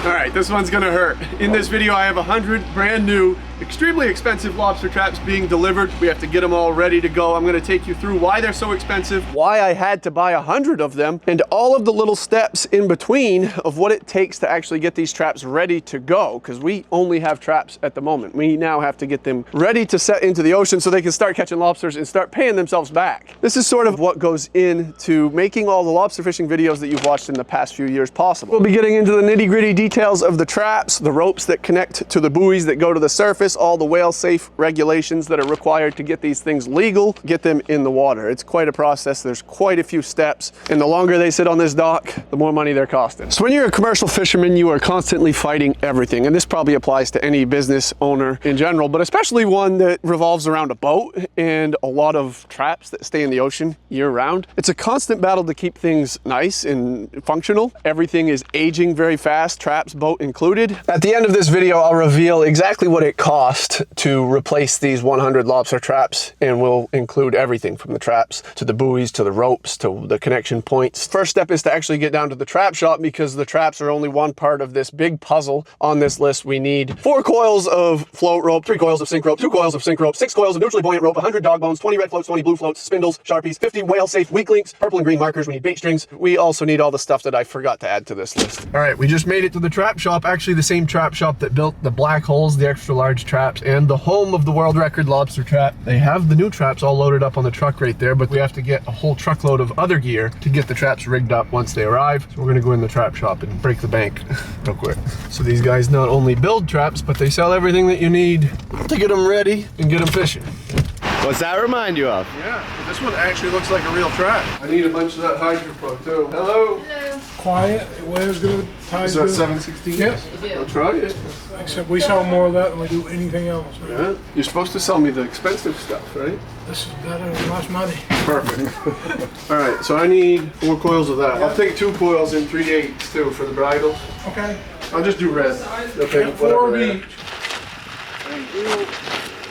All right, this one's gonna hurt. In this video, I have 100 brand new, extremely expensive lobster traps being delivered. We have to get them all ready to go. I'm gonna take you through why they're so expensive, why I had to buy 100 of them, and all of the little steps in between of what it takes to actually get these traps ready to go, because we only have traps at the moment. We now have to get them ready to set into the ocean so they can start catching lobsters and start paying themselves back. This is sort of what goes into making all the lobster fishing videos that you've watched in the past few years possible. We'll be getting into the nitty-gritty details of the traps, the ropes that connect to the buoys that go to the surface, all the whale safe regulations that are required to get these things legal, get them in the water. It's quite a process. There's quite a few steps, and the longer they sit on this dock, the more money they're costing. So when you're a commercial fisherman, you are constantly fighting everything, and this probably applies to any business owner in general, but especially one that revolves around a boat and a lot of traps that stay in the ocean year round. It's a constant battle to keep things nice and functional. Everything is aging very fast, traps, boat included. At the end of this video, I'll reveal exactly what it cost to replace these 100 lobster traps, and we'll include everything from the traps to the buoys to the ropes to the connection points. First step is to actually get down to the trap shop, because the traps are only one part of this big puzzle. On this list, we need 4 coils of float rope, 3 coils of sink rope, 2 coils of sink rope, 6 coils of neutrally buoyant rope, 100 dog bones, 20 red floats, 20 blue floats, spindles, Sharpies, 50 whale safe weak links, purple and green markers. We need bait strings. We also need all the stuff that I forgot to add to this list. All right, we just made it to the trap shop, actually the same trap shop that built the black holes, the extra large traps, and the home of the world record lobster trap. They have the new traps all loaded up on the truck right there, but we have to get a whole truckload of other gear to get the traps rigged up once they arrive. So we're gonna go in the trap shop and break the bank real quick. So these guys not only build traps, but they sell everything that you need to get them ready and get them fishing. What's that remind you of? Yeah, this one actually looks like a real trap. I need a bunch of that Hydro Pro too. Hello. Hello. Quiet, it wears good, ties Is that good. 716? Yes. I'll try it. Except we sell more of that than we do anything else. Yeah. You're supposed to sell me the expensive stuff, right? This is better than less money. Perfect. All right, so I need 4 coils of that. I'll take 2 coils and 3/8 too for the bridle. Okay. I'll just do red. Okay, Get 4 of each.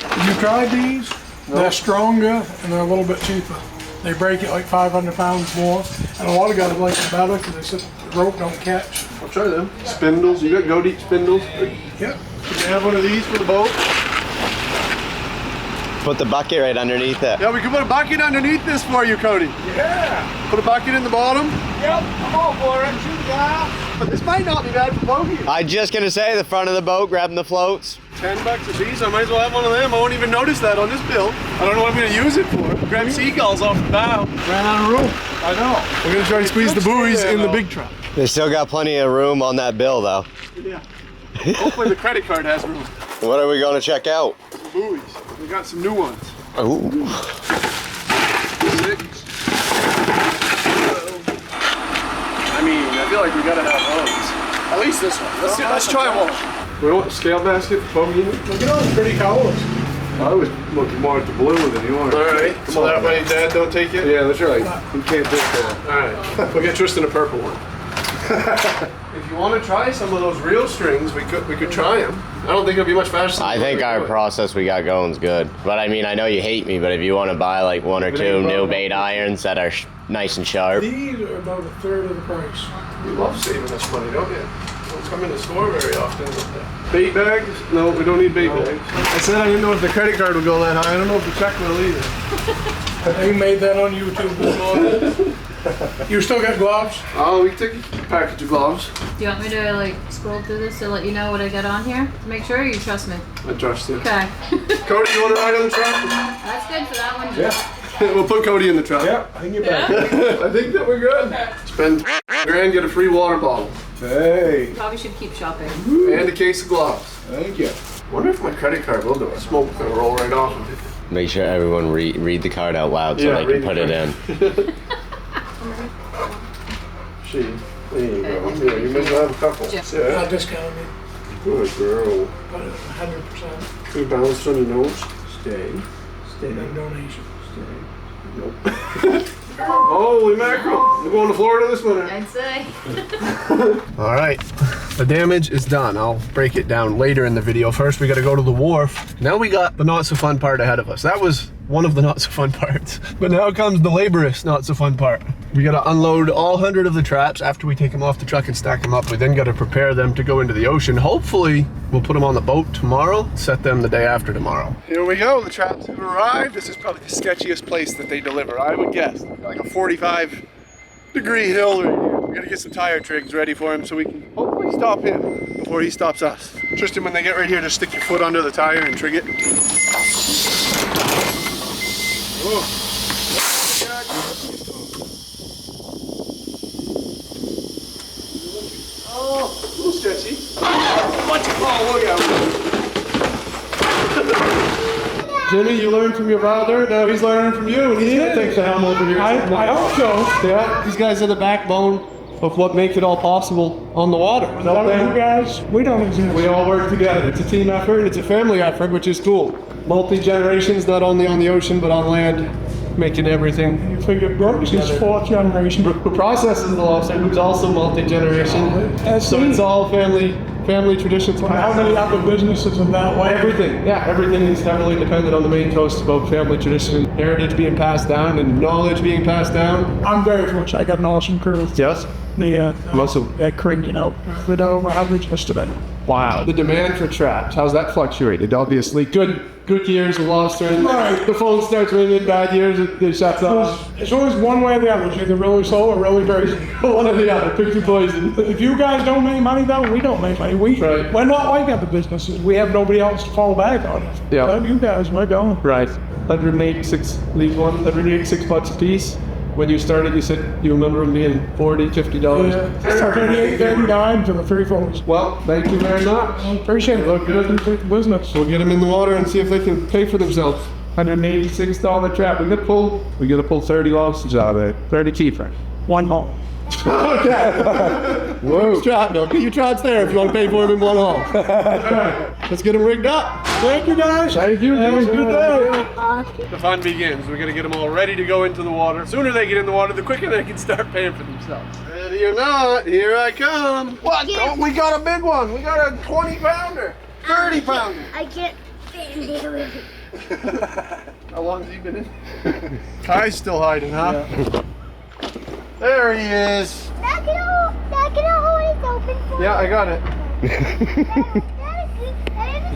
Have you tried these? No. They're stronger and they're a little bit cheaper. They break it like 500 pounds more. And a lot of guys like it better because they said the rope don't catch. I'll try them. Spindles. You got go deep spindles? Yep. Can you have one of these for the boat? Put the bucket right underneath it. Yeah, we can put a bucket underneath this for you, Cody. Yeah. Put a bucket in the bottom. Yep. I'm all for it. Shoot it out. But this might not be bad for boating. I'm just gonna say the front of the boat, grabbing the floats. $10 a piece, I might as well have one of them. I won't even notice that on this bill. I don't know what I'm gonna use it for. Grab seagulls off the bow. Ran out of room. I know. We're gonna try to squeeze the buoys in the big truck. They still got plenty of room on that bill though. Yeah. Hopefully the credit card has room. What are we gonna check out? The buoys. We got some new ones. Ooh. 6. I mean, I feel like we gotta have those. At least this one. Let's try one. We want a scale basket for poking. Look at all the pretty colors. I was looking more at the blue than yours. All right, so that way Dad don't take it? Yeah, that's right. He can't take that. All right, we'll get Tristan a purple one. If you want to try some of those reel strings, we could try them. I don't think it'll be much faster. I think our process we got going is good. But I mean, I know you hate me, but if you want to buy like 1 or 2 new bait irons that are nice and sharp. These are about 1/3 of the price. You love saving us money, don't you? Don't come in the store very often. Bait bags? No, we don't need bait bags. I said I didn't know if the credit card would go that high. I don't know if the check will either. They made that on YouTube. You still got gloves? Oh, we took a package of gloves. Do you want me to like scroll through this to let you know what I got on here? To make sure, or you trust me? I trust you. Okay. Cody, you want to ride on the truck? That's good for that one. Yeah. We'll put Cody in the truck. Yeah, I can get back. I think that we're good. Okay. Spend $3,000, get a free water bottle. Hey. Probably should keep shopping. And a case of gloves. Thank you. Wonder if my credit card will do it. Smoke is gonna roll right off of it. Make sure everyone read the card out loud so Yeah, they can read put the it in. There you go. Yeah, you may have a couple. Yeah. Yeah. I discounted it, Good girl. but 100%. £2 from your nose. Stay. No donation. Nope. Holy mackerel. We're going to Florida this winter. I'd say. All right, the damage is done. I'll break it down later in the video. First, we got to go to the wharf. Now we got the not so fun part ahead of us. That was one of the not so fun parts. But now comes the laborious not so fun part. We gotta unload all 100 of the traps after we take them off the truck and stack them up. We then gotta prepare them to go into the ocean. Hopefully, we'll put them on the boat tomorrow, set them the day after tomorrow. Here we go, the traps have arrived. This is probably the sketchiest place that they deliver, I would guess. Like a 45-degree hill right here. We gotta get some tire trigs ready for him so we can hopefully stop him before he stops us. Tristan, when they get right here, just stick your foot under the tire and trig it. Whoa. Oh, a little stretchy. Oh, look out. Jimmy, you learned from your father, now he's learning from you, and he's gonna take the helm over here. I hope so. Yeah, these guys are the backbone of what makes it all possible on the water. Without you guys, we don't exist. We all work together. It's a team effort, it's a family effort, which is cool. Multi-generations, not only on the ocean, but on land, making everything. You figure Brooks is 4th generation. Who processes the lobster, who's also multi-generation. So it's all family traditions. How many other businesses in that way? Everything, yeah, everything is heavily dependent on the Maine coast about family tradition, heritage being passed down, and knowledge being passed down. I'm very fortunate. I got an awesome crew. Yes? That crew, you know, with over average yesterday. Wow. The demand for traps, how's that fluctuated? Obviously, good years of lobstering. Right. The phone starts ringing, bad years, it shuts off. It's always one way or the other. It's either really slow or really crazy. One or the other, pick your poison. If you guys don't make money, though, we don't make money. Right. We're not like other businesses. We have nobody else to fall back on. Yeah. But you guys, we're going. Right. 186 bucks a piece. When you started, you said you remember them being $40, $50. Yeah. $38, $39 for the 3 phones. Well, thank you very much. Appreciate it. Look good business. We'll get them in the water and see if they can pay for themselves. $186 trap. We gotta pull 30 lobsters out of it. 30 keyframes. One hole. Okay. Whoa. Trap, no, get your traps there if you want to pay for them in one haul. Let's get them rigged up. Thank you, guys. Thank you. Have a good day. The fun begins. We're gonna get them all ready to go into the water. The sooner they get in the water, the quicker they can start paying for themselves. Ready or not, here I come. What? Yeah. Oh, we got a big one. We got a 20-pounder, 30-pounder. I can't stand it. How long has he been in? Kai's still hiding, huh? Yeah. There he is. Knock it out when it's open for Yeah, I got it.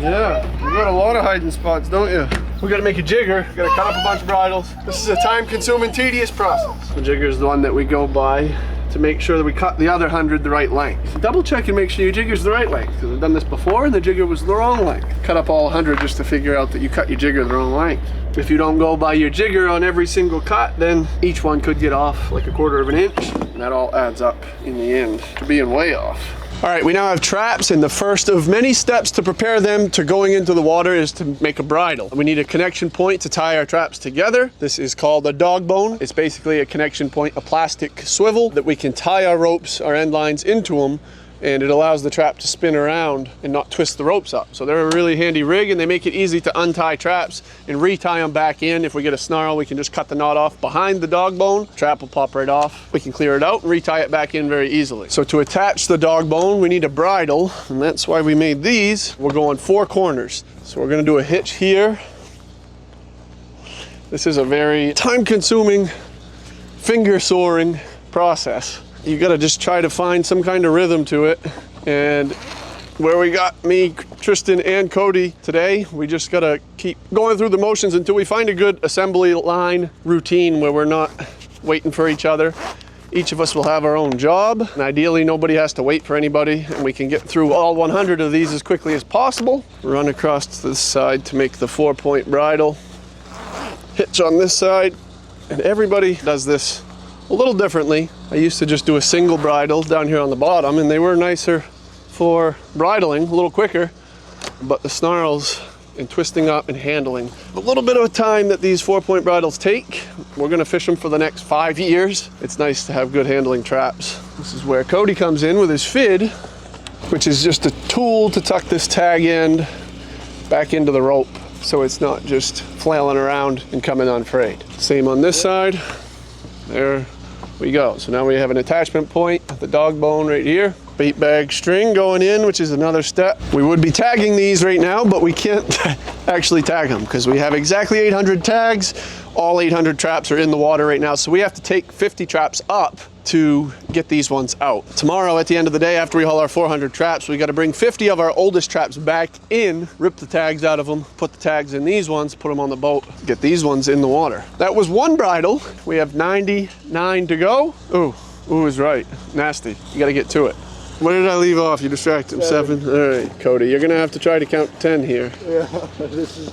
Yeah, you got a lot of hiding spots, don't you? We gotta make a jigger. We gotta cut up a bunch of bridles. This is a time-consuming, tedious process. The jigger is the one that we go by to make sure that we cut the other 100 the right length. Double check and make sure your jigger's the right length, because I've done this before and the jigger was the wrong length. Cut up all 100 just to figure out that you cut your jigger the wrong length. If you don't go by your jigger on every single cut, then each one could get off like 1/4 of an inch, and that all adds up in the end to being way off. All right, we now have traps, and the first of many steps to prepare them to going into the water is to make a bridle. We need a connection point to tie our traps together. This is called a dog bone. It's basically a connection point, a plastic swivel that we can tie our ropes, our end lines into them, and it allows the trap to spin around and not twist the ropes up. So they're a really handy rig, and they make it easy to untie traps and retie them back in. If we get a snarl, we can just cut the knot off behind the dog bone. Trap will pop right off. We can clear it out and retie it back in very easily. So to attach the dog bone, we need a bridle, and that's why we made these. We're going 4 corners. So we're gonna do a hitch here. This is a very time-consuming, finger-soring process. You gotta just try to find some kind of rhythm to it. And where we got me, Tristan, and Cody today, we just gotta keep going through the motions until we find a good assembly line routine where we're not waiting for each other. Each of us will have our own job, and ideally nobody has to wait for anybody, and we can get through all 100 of these as quickly as possible. Run across to this side to make the 4-point bridle. Hitch on this side, and everybody does this a little differently. I used to just do a single bridle down here on the bottom, and they were nicer for bridling, a little quicker, but the snarls and twisting up and handling, a little bit of time that these 4-point bridles take. We're gonna fish them for the next 5 years. It's nice to have good handling traps. This is where Cody comes in with his fid, which is just a tool to tuck this tag end back into the rope so it's not just flailing around and coming unfrayed. Same on this side. There we go. So now we have an attachment point, the dog bone right here. Bait bag string going in, which is another step. We would be tagging these right now, but we can't actually tag them because we have exactly 800 tags. All 800 traps are in the water right now, so we have to take 50 traps up to get these ones out. Tomorrow at the end of the day, after we haul our 400 traps, we got to bring 50 of our oldest traps back in, rip the tags out of them, put the tags in these ones, put them on the boat, get these ones in the water. That was one bridle. We have 99 to go. Ooh is right. Nasty. You got to get to it. Where did I leave off? You distracted him. 7. All right, Cody, you're gonna have to try to count 10 here. Yeah, this is...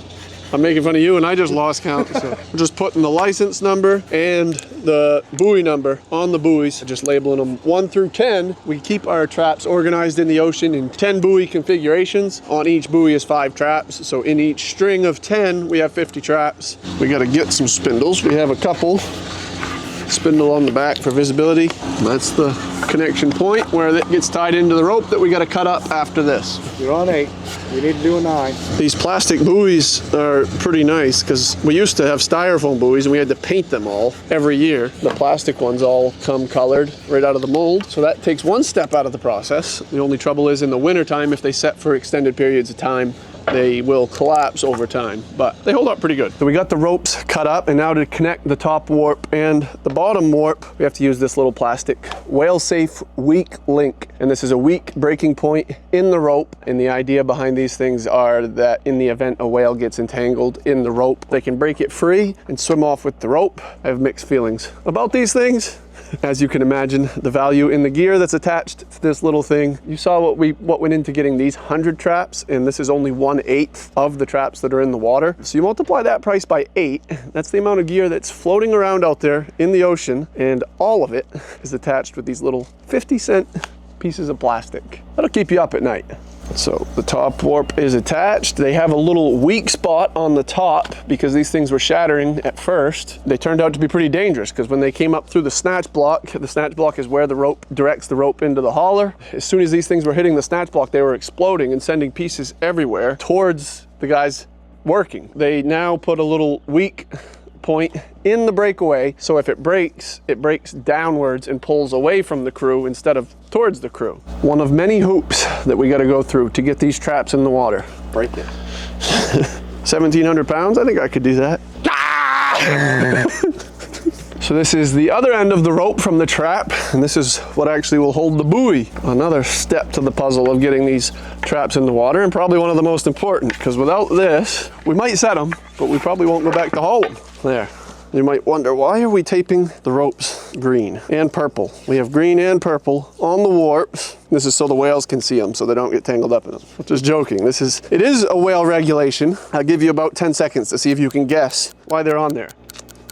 I'm making fun of you and I just lost count. So we're just putting the license number and the buoy number on the buoys, just labeling them 1 through 10. We keep our traps organized in the ocean in 10 buoy configurations. On each buoy is 5 traps. So in each string of 10, we have 50 traps. We gotta get some spindles. We have a couple. Spindle on the back for visibility. That's the connection point where it gets tied into the rope that we got to cut up after this. You're on 8. We need to do a 9. These plastic buoys are pretty nice because we used to have styrofoam buoys and we had to paint them all every year. The plastic ones all come colored right out of the mold. So that takes one step out of the process. The only trouble is in the winter time, if they set for extended periods of time, they will collapse over time, but they hold up pretty good. So we got the ropes cut up, and now to connect the top warp and the bottom warp, we have to use this little plastic whale-safe weak link. And this is a weak breaking point in the rope. And the idea behind these things are that in the event a whale gets entangled in the rope, they can break it free and swim off with the rope. I have mixed feelings about these things. As you can imagine, the value in the gear that's attached to this little thing. You saw what went into getting these 100 traps, and this is only 1/8 of the traps that are in the water. So you multiply that price by 8, that's the amount of gear that's floating around out there in the ocean, and all of it is attached with these little 50-cent pieces of plastic. That'll keep you up at night. So the top warp is attached. They have a little weak spot on the top because these things were shattering at first. They turned out to be pretty dangerous because when they came up through the snatch block is where the rope directs the rope into the hauler. As soon as these things were hitting the snatch block, they were exploding and sending pieces everywhere towards the guys working. They now put a little weak point in the breakaway, so if it breaks downwards and pulls away from the crew instead of towards the crew. One of many hoops that we got to go through to get these traps in the water. Break it. 1,700 pounds, I think I could do that. So this is the other end of the rope from the trap, and this is what actually will hold the buoy. Another step to the puzzle of getting these traps in the water, and probably one of the most important, because without this, we might set them, but we probably won't go back to haul them. There. You might wonder, why are we taping the ropes green and purple? We have green and purple on the warps. This is so the whales can see them, so they don't get tangled up in them. Just joking. It is a whale regulation. I'll give you about 10 seconds to see if you can guess why they're on there.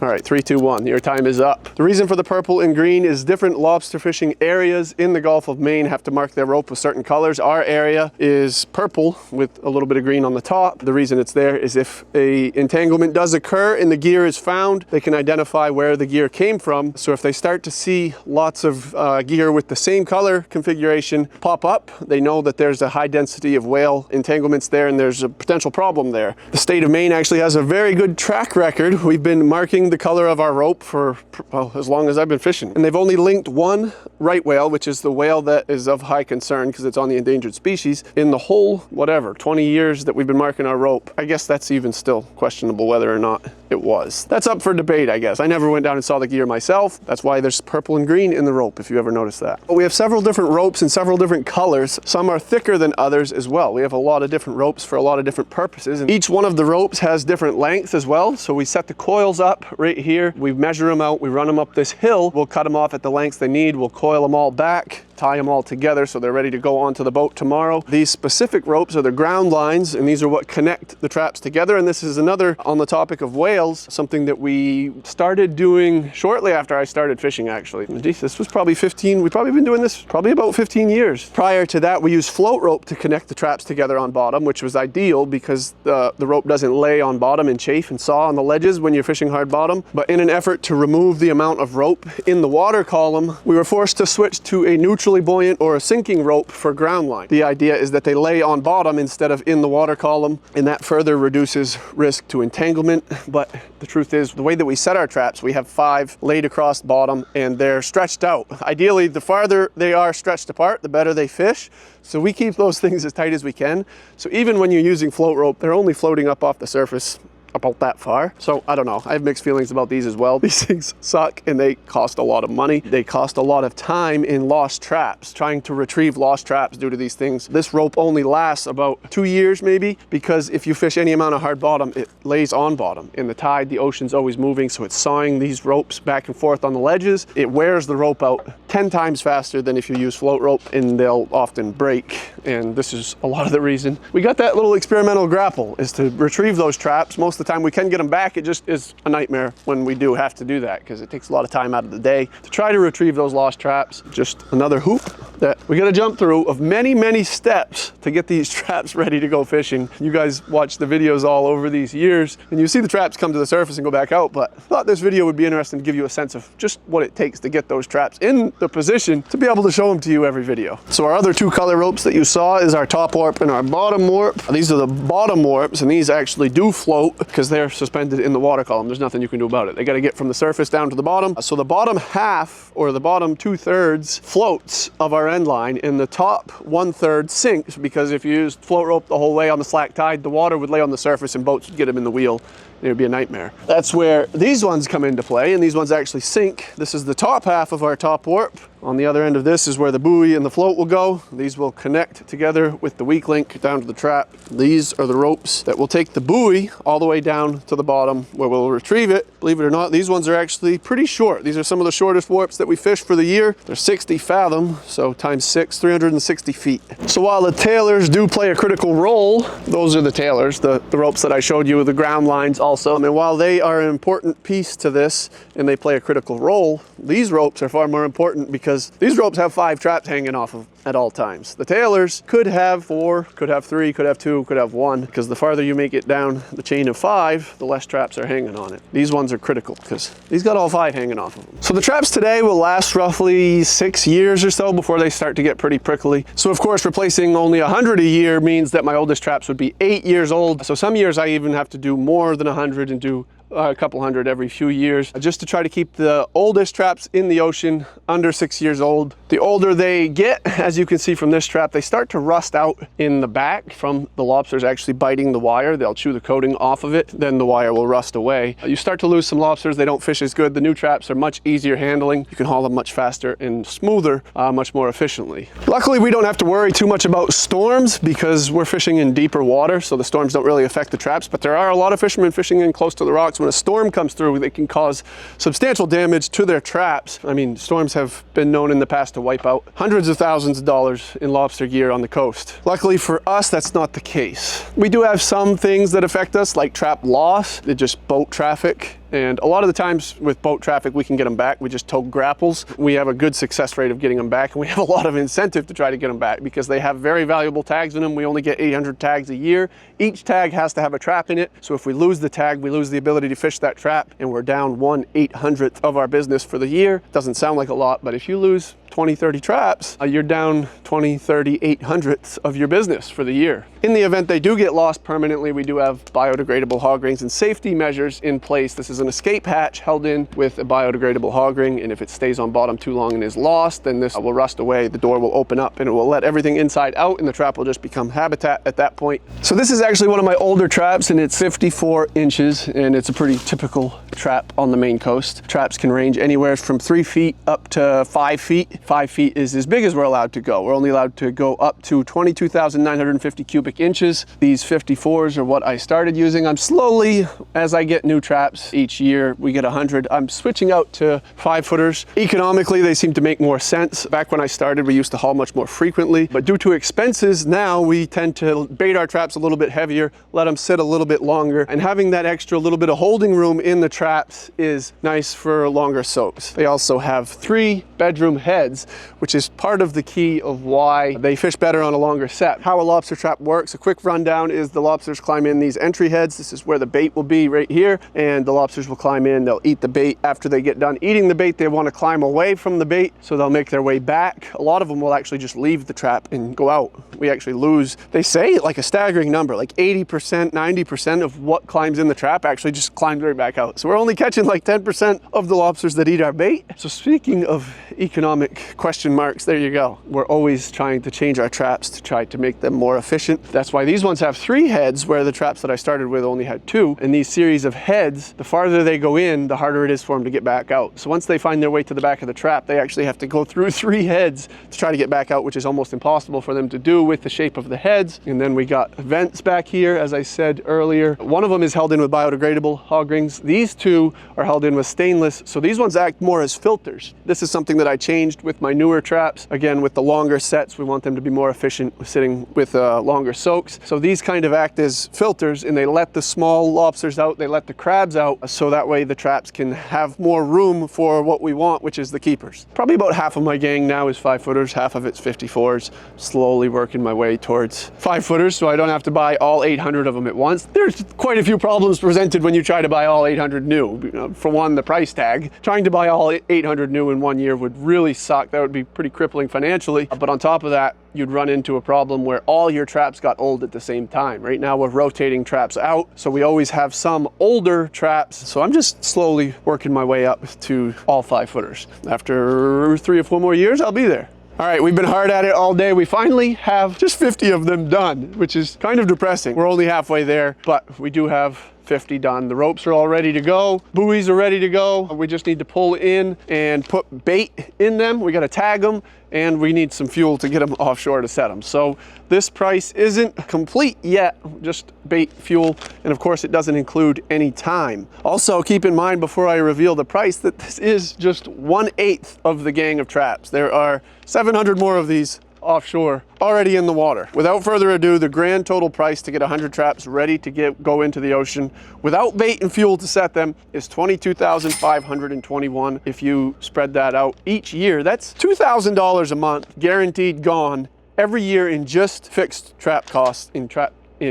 All right, 3, 2, 1, your time is up. The reason for the purple and green is different lobster fishing areas in the Gulf of Maine have to mark their rope with certain colors. Our area is purple with a little bit of green on the top. The reason it's there is if a entanglement does occur and the gear is found, they can identify where the gear came from. So if they start to see lots of gear with the same color configuration pop up, they know that there's a high density of whale entanglements there and there's a potential problem there. The state of Maine actually has a very good track record. We've been marking the color of our rope for as long as I've been fishing. And they've only linked one right whale, which is the whale that is of high concern because it's on the endangered species, in the whole, 20 years that we've been marking our rope. I guess that's even still questionable whether or not it was. That's up for debate, I guess. I never went down and saw the gear myself. That's why there's purple and green in the rope, if you ever noticed that. But we have several different ropes in several different colors. Some are thicker than others as well. We have a lot of different ropes for a lot of different purposes. And each one of the ropes has different lengths as well. So we set the coils up right here. We measure them out. We run them up this hill. We'll cut them off at the lengths they need. We'll coil them all back, tie them all together so they're ready to go onto the boat tomorrow. These specific ropes are the ground lines, and these are what connect the traps together. And this is another, on the topic of whales, something that we started doing shortly after I started fishing, actually. This was probably 15, we've probably been doing this probably about 15 years. Prior to that, we used float rope to connect the traps together on bottom, which was ideal because the rope doesn't lay on bottom and chafe and saw on the ledges when you're fishing hard bottom. But in an effort to remove the amount of rope in the water column, we were forced to switch to a neutrally buoyant or a sinking rope for ground line. The idea is that they lay on bottom instead of in the water column, and that further reduces risk to entanglement. But the truth is, the way that we set our traps, we have 5 laid across the bottom and they're stretched out. Ideally, the farther they are stretched apart, the better they fish. So we keep those things as tight as we can. So even when you're using float rope, they're only floating up off the surface about that far. So I don't know, I have mixed feelings about these as well. These things suck and they cost a lot of money. They cost a lot of time in lost traps, trying to retrieve lost traps due to these things. This rope only lasts about 2 years maybe, because if you fish any amount of hard bottom, it lays on bottom. In the tide, the ocean's always moving, so it's sawing these ropes back and forth on the ledges. It wears the rope out 10 times faster than if you use float rope, and they'll often break. And this is a lot of the reason we got that little experimental grapple, is to retrieve those traps. Most of the time we can get them back. It just is a nightmare when we do have to do that, because it takes a lot of time out of the day to try to retrieve those lost traps. Just another hoop that we got to jump through of many, many steps to get these traps ready to go fishing. You guys watch the videos all over these years and you see the traps come to the surface and go back out, but I thought this video would be interesting to give you a sense of just what it takes to get those traps in the position to be able to show them to you every video. So our other two color ropes that you saw is our top warp and our bottom warp. These are the bottom warps, and these actually do float because they're suspended in the water column. There's nothing you can do about it. They got to get from the surface down to the bottom. So the bottom half, or the bottom 2/3, floats of our end line, and the top 1/3 sinks, because if you used float rope the whole way on the slack tide, the water would lay on the surface and boats would get them in the wheel. It would be a nightmare. That's where these ones come into play, and these ones actually sink. This is the top half of our top warp. On the other end of this is where the buoy and the float will go. These will connect together with the weak link down to the trap. These are the ropes that will take the buoy all the way down to the bottom where we'll retrieve it. Believe it or not, these ones are actually pretty short. These are some of the shortest warps that we fish for the year. They're 60 fathom, so times 6, 360 feet. So while the tailors do play a critical role, those are the tailors, the ropes that I showed you, the ground lines also. And while they are an important piece to this and they play a critical role, these ropes are far more important, because these ropes have 5 traps hanging off of at all times. The tailors could have 4, could have 3, could have 2, could have 1, because the farther you make it down the chain of 5, the less traps are hanging on it. These ones are critical because these got all 5 hanging off of them. So the traps today will last roughly 6 years or so before they start to get pretty prickly. So of course, replacing only 100 a year means that my oldest traps would be 8 years old. So some years I even have to do more than 100 and do a couple hundred every few years, just to try to keep the oldest traps in the ocean under 6 years old. The older they get, as you can see from this trap, they start to rust out in the back from the lobsters actually biting the wire. They'll chew the coating off of it, then the wire will rust away. You start to lose some lobsters, they don't fish as good. The new traps are much easier handling. You can haul them much faster and smoother, much more efficiently. Luckily, we don't have to worry too much about storms because we're fishing in deeper water, so the storms don't really affect the traps, but there are a lot of fishermen fishing in close to the rocks. When a storm comes through, they can cause substantial damage to their traps. I mean, storms have been known in the past to wipe out hundreds of thousands of dollars in lobster gear on the coast. Luckily for us, that's not the case. We do have some things that affect us, like trap loss, just boat traffic. And a lot of the times with boat traffic, we can get them back. We just tow grapples. We have a good success rate of getting them back, and we have a lot of incentive to try to get them back because they have very valuable tags in them. We only get 800 tags a year. Each tag has to have a trap in it. So if we lose the tag, we lose the ability to fish that trap, and we're down 1/800th of our business for the year. Doesn't sound like a lot, but if you lose 20, 30 traps, you're down 20, 30, 800ths of your business for the year. In the event they do get lost permanently, we do have biodegradable hog rings and safety measures in place. This is an escape hatch held in with a biodegradable hog ring, and if it stays on bottom too long and is lost, then this will rust away. The door will open up and it will let everything inside out, and the trap will just become habitat at that point. So this is actually one of my older traps, and it's 54 inches, and it's a pretty typical trap on the Maine coast. Traps can range anywhere from 3 feet up to 5 feet. 5 feet is as big as we're allowed to go. We're only allowed to go up to 22,950 cubic inches. These 54s are what I started using. I'm slowly, as I get new traps each year, we get 100. I'm switching out to 5-footers. Economically, they seem to make more sense. Back when I started, we used to haul much more frequently, but due to expenses, now we tend to bait our traps a little bit heavier, let them sit a little bit longer, and having that extra little bit of holding room in the traps is nice for longer soaks. They also have 3 bedroom heads, which is part of the key of why they fish better on a longer set. How a lobster trap works, a quick rundown, is the lobsters climb in these entry heads. This is where the bait will be right here, and the lobsters will climb in. They'll eat the bait. After they get done eating the bait, they want to climb away from the bait, so they'll make their way back. A lot of them will actually just leave the trap and go out. We actually lose, they say, like a staggering number, like 80%, 90% of what climbs in the trap actually just climbs right back out. So we're only catching like 10% of the lobsters that eat our bait. So speaking of economic question marks, there you go. We're always trying to change our traps to try to make them more efficient. That's why these ones have 3 heads, where the traps that I started with only had 2. And these series of heads, the farther they go in, the harder it is for them to get back out. So once they find their way to the back of the trap, they actually have to go through 3 heads to try to get back out, which is almost impossible for them to do with the shape of the heads. And then we got vents back here, as I said earlier. One of them is held in with biodegradable hog rings. These 2 are held in with stainless. So these ones act more as filters. This is something that I changed with my newer traps. Again, with the longer sets, we want them to be more efficient with sitting with longer soaks. So these kind of act as filters, and they let the small lobsters out, they let the crabs out, so that way the traps can have more room for what we want, which is the keepers. Probably about half of my gang now is 5-footers, half of it's 54s. Slowly working my way towards 5-footers, so I don't have to buy all 800 of them at once. There's quite a few problems presented when you try to buy all 800 new. For one, the price tag. Trying to buy all 800 new in 1 year would really suck. That would be pretty crippling financially. But on top of that, you'd run into a problem where all your traps got old at the same time. Right now we're rotating traps out, so we always have some older traps. So I'm just slowly working my way up to all 5-footers. After 3 or 4 more years, I'll be there. All right, we've been hard at it all day. We finally have just 50 of them done, which is kind of depressing. We're only halfway there, but we do have 50 done. The ropes are all ready to go. Buoys are ready to go. We just need to pull in and put bait in them. We got to tag them, and we need some fuel to get them offshore to set them. So this price isn't complete yet, just bait, fuel, and of course it doesn't include any time. Also, keep in mind before I reveal the price that this is just 1/8 of the gang of traps. There are 700 more of these offshore already in the water. Without further ado, the grand total price to get 100 traps ready to go into the ocean without bait and fuel to set them is $22,521. If you spread that out each year, that's $2,000 a month guaranteed gone every year in just fixed trap costs, in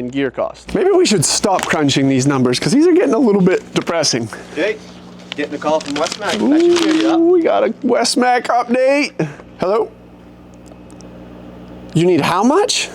gear costs. Maybe we should stop crunching these numbers because these are getting a little bit depressing. Okay, getting a call from Westmac. That should cheer you up. We got a Westmac update. Hello? You need how much?